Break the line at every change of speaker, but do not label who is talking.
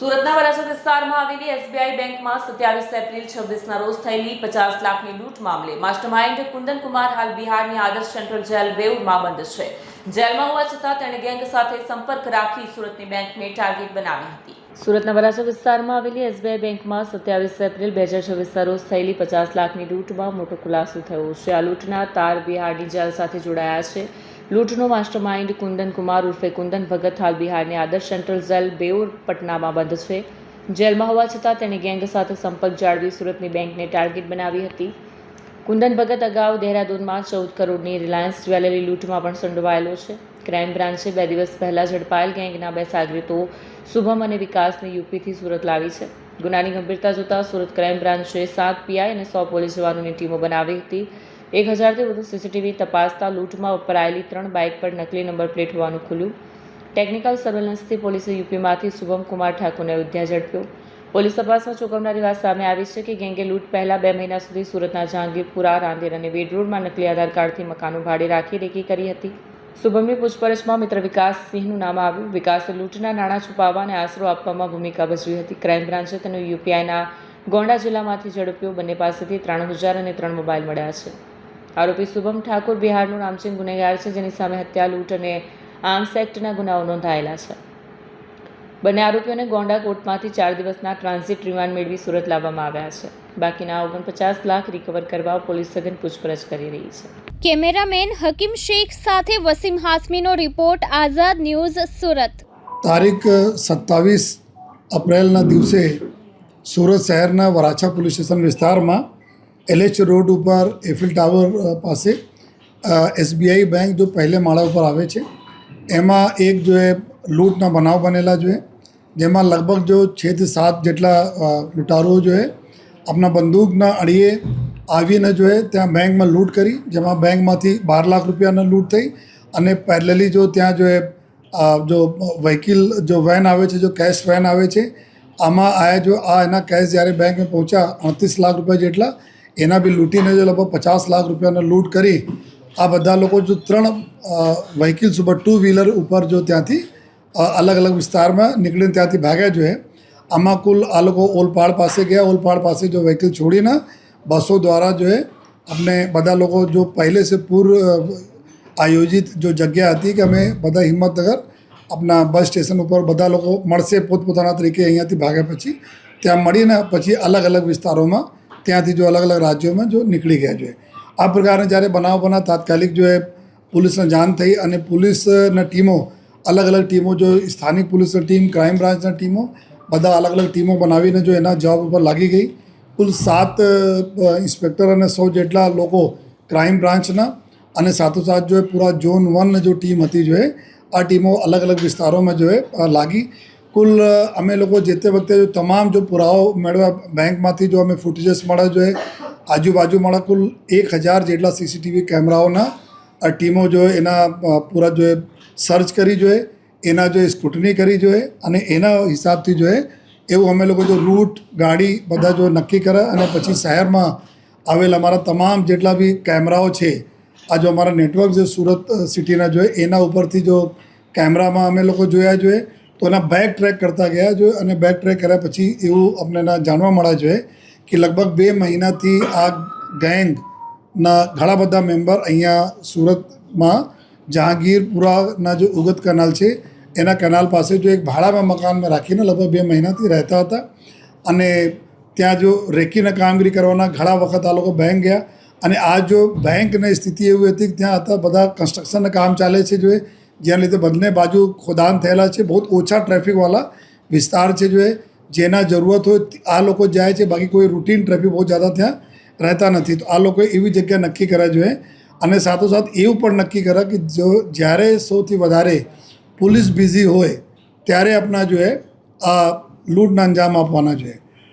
સુરતના વરાછા વિસ્તારમાં આવેલી એસબીઆઈ બેંકમાં 27 એપ્રિલ 26ના રોજ થયેલી 50 લાખની લૂંટ મામલે માસ્ટરમાઇન્ડ કુંદન કુમાર હાલ બિહારની આદર્શ સેન્ટ્રલ જેલ બેઉરમાં બંધ છે। જેલમાં હોવા છતાં તેણે ગેંગ સાથે સંપર્ક રાખી સુરતની બેંકને ટાર્ગેટ બનાવી હતી। સુરતના વરાછા વિસ્તારમાં આવેલી એસબીઆઈ બેંકમાં 27 એપ્રિલ 2026ના રોજ થયેલી 50 લાખની લૂંટમાં મોટો ખુલાસો થયો છે। આ લૂંટના તાર બિહારની જેલ સાથે જોડાયા છે। લૂંટનો માસ્ટરમાઇન્ડ કુંદન કુમાર ઉર્ફે કુંદન ભગત હાલ બિહારની આદર્શ સેન્ટ્રલ જેલ બેઉર પટનામાં બંધ છે। જેલમાં હોવા છતાં તેણે ગેંગ સાથે સંપર્ક જાળવી સુરતની બેંકને ટાર્ગેટ બનાવી હતી। કુંદન ભગત અગાઉ દેહરાદૂનમાં 14 કરોડની રિલાયન્સ જ્વેલરી લૂંટમાં પણ સંડોવાયેલો છે। ક્રાઇમ બ્રાન્ચે 2 દિવસ પહેલા ઝડપાયેલ ગેંગના 2 સાગરીતો શુભમ અને વિકાસને યુપીથી સુરત લાવી છે। ગુનાની ગંભીરતા જોતા સુરત ક્રાઇમ બ્રાન્ચે 7 પીઆઈ અને 100 પોલીસ જવાનોની ટીમો બનાવી હતી। 1000થી વધુ સીસીટીવી તપાસતા લૂંટમાં વપરાયેલી 3 બાઇક પર નકલી નંબર પ્લેટ હોવાનું ખુલ્યું। ટેકનિકલ સર્વેલન્સથી પોલીસે યુપીમાંથી શુભમ કુમાર ઠાકોરને અયોધ્યા ઝડપ્યો। પોલીસ તપાસમાં ચોંકાવનારી વાત સામે આવી છે કે ગેંગે લૂંટ પહેલા 2 મહિના સુધી સુરતના જહાંગીરપુરા, રાંદેર અને વેડ રોડમાં નકલી આધાર કાર્ડથી મકાનો ભાડે રાખી રેકી કરી હતી। શુભમની પૂછપરછમાં મિત્ર વિકાસ સિંહનું નામ આવ્યું। વિકાસે લૂંટના નાણાં છુપાવવા અને આશરો આપવામાં ભૂમિકા ભજવી હતી। ક્રાઇમ બ્રાન્ચે તેને યુપીઆઈના ગોંડા જિલ્લામાંથી ઝડપ્યો। બંને પાસેથી 3000 અને 3 મોબાઈલ મળ્યા છે। આરોપી શુભમ ઠાકોર બિહારનો નામચીન ગુનેગાર છે, જેની સામે હત્યા, લૂંટ અને આર્મ્સ એક્ટના ગુનાઓ નોંધાયેલા છે। બંને આરોપીઓને ગોંડા કોર્ટમાંથી 4 દિવસના ટ્રાન્ઝિટ રિમાન્ડ મેળવી સુરત લાવવામાં આવ્યા છે। બાકીના 49 લાખ રિકવર કરવા પોલીસ સઘન પૂછપરછ કરી રહી છે।
કેમેરામેન હકીમ શેખ સાથે વસીમ હાસમીનો રિપોર્ટ, આઝાદ ન્યૂઝ, સુરત।
તારીખ 27 એપ્રિલના દિવસે સુરત શહેરના વરાછા પોલીસ સ્ટેશન વિસ્તારમાં LH રોડ ઉપર એફિલ ટાવર પાસે એસબીઆઈ બેંક જો પહેલે માળા ઉપર આવે છે એમાં એક જો એ લૂંટના બનાવ બનેલા જો જેમાં લગભગ જો 6 થી 7 જેટલા લૂંટારુઓ જો આપણા બંદૂકના અડીએ આવીને જો ત્યાં બેંકમાં લૂંટ કરી, જેમાં બેંકમાંથી 12 લાખ રૂપિયાની લૂંટ થઈ અને પેરેલલી જો ત્યાં જો વ્હીકલ જો વેન આવે છે, જો કેશ વેન આવે છે, આમાં આયા જો એના કેશ જ્યારે બેંકમાં પહોંચ્યા 38 લાખ રૂપિયા જેટલા એના બી લૂંટીને જો લગભગ 50 લાખ રૂપિયાનો લૂંટ કરી આ બધા લોકો જો 3 વ્હીકલ્સ ઉપર 2 વ્હીલર ઉપર જો ત્યાંથી અલગ અલગ વિસ્તારમાં નીકળીને ત્યાંથી ભાગ્યા જો આમાં કુલ આ લોકો ઓલપાડ પાસે ગયા। ઓલપાડ પાસે જો વ્હીકલ છોડીને બસો દ્વારા જો આપણે બધા લોકો જો પહેલે સે પૂર્વ આયોજિત જો જગ્યા હતી કે અમે બધા હિંમતનગર આપણા બસ સ્ટેશન ઉપર બધા લોકો મળશે પોતપોતાના તરીકે અહીંયાથી ભાગ્યા પછી ત્યાં મળીને પછી અલગ અલગ વિસ્તારોમાં ત્યાંથી જો અલગ અલગ રાજ્યોમાં જો નીકળી ગયા જોઈએ। આ પ્રકારે જ્યારે બનાવ તાત્કાલિક જો પોલીસને જાણ થઈ અને પોલીસના ટીમો અલગ અલગ ટીમો જો સ્થાનિક પોલીસની ટીમ, ક્રાઇમ બ્રાન્ચના ટીમો બધા અલગ અલગ ટીમો બનાવીને જો એના જવાબ ઉપર લાગી ગઈ। કુલ 7 ઇન્સ્પેક્ટર અને 100 જેટલા લોકો ક્રાઇમ બ્રાન્ચના અને સાથોસાથ જો પૂરા ઝોન 1 જો ટીમ હતી જો આ ટીમો અલગ અલગ વિસ્તારોમાં જો લાગી। કુલ અમે લોકો જે તે વખતે જો તમામ જો પુરાવો મેળવ્યા બેંકમાંથી જો અમે ફૂટેજીસ મળ્યા જો આજુબાજુ મળ્યા કુલ 1000 જેટલા સીસીટીવી કેમેરાઓના ટીમો જો એના પૂરા જો સર્ચ કરી જો એના જો સ્ક્રુટની કરી જો અને એના હિસાબથી જો એવું અમે લોકો જો રૂટ ગાડી બધા જો નક્કી કરે અને પછી શહેરમાં આવેલા અમારા તમામ જેટલા બી કેમેરાઓ છે આ જો અમારા નેટવર્ક જે સુરત સિટીના જો એના ઉપરથી જો કેમેરામાં અમે લોકો જોયા જોઈએ તો એના બેક ટ્રેક કરતા ગયા જો અને બેક ટ્રેક કર્યા પછી એવું અમને જાણવા મળ્યા જોઈએ કે લગભગ 2 મહિનાથી આ ગેંગના ઘણા બધા મેમ્બર અહીંયા સુરતમાં જહાંગીરપુરાના જો ઉગત કેનાલ છે એના કેનાલ પાસે જો એક ભાડામાં મકાનમાં રાખીને લગભગ 2 મહિનાથી રહેતા હતા અને ત્યાં જો રેકીને કામગીરી કરવાના ઘણા વખત આ લોકો બેંક ગયા અને આ જો બેંકની સ્થિતિ એવી હતી કે ત્યાં હતા બધા કન્સ્ટ્રક્શનના કામ ચાલે છે જો જેના લીધે બંને બાજુ ખોદાણ થયેલા છે। બહુ ઓછા ટ્રાફિકવાળા વિસ્તાર છે જો જેના જરૂરત હોય આ લોકો જાય છે, બાકી કોઈ રૂટીન ટ્રાફિક બહુ જ્યાદા ત્યાં રહેતા નથી। તો આ લોકોએ એવી જગ્યા નક્કી કર્યા જોઈએ અને સાથોસાથ એવું પણ નક્કી કર્યા કે જો જ્યારે સૌથી વધારે પોલીસ બિઝી હોય ત્યારે આપણા જો આ લૂંટના અંજામ આપવાના જોઈએ।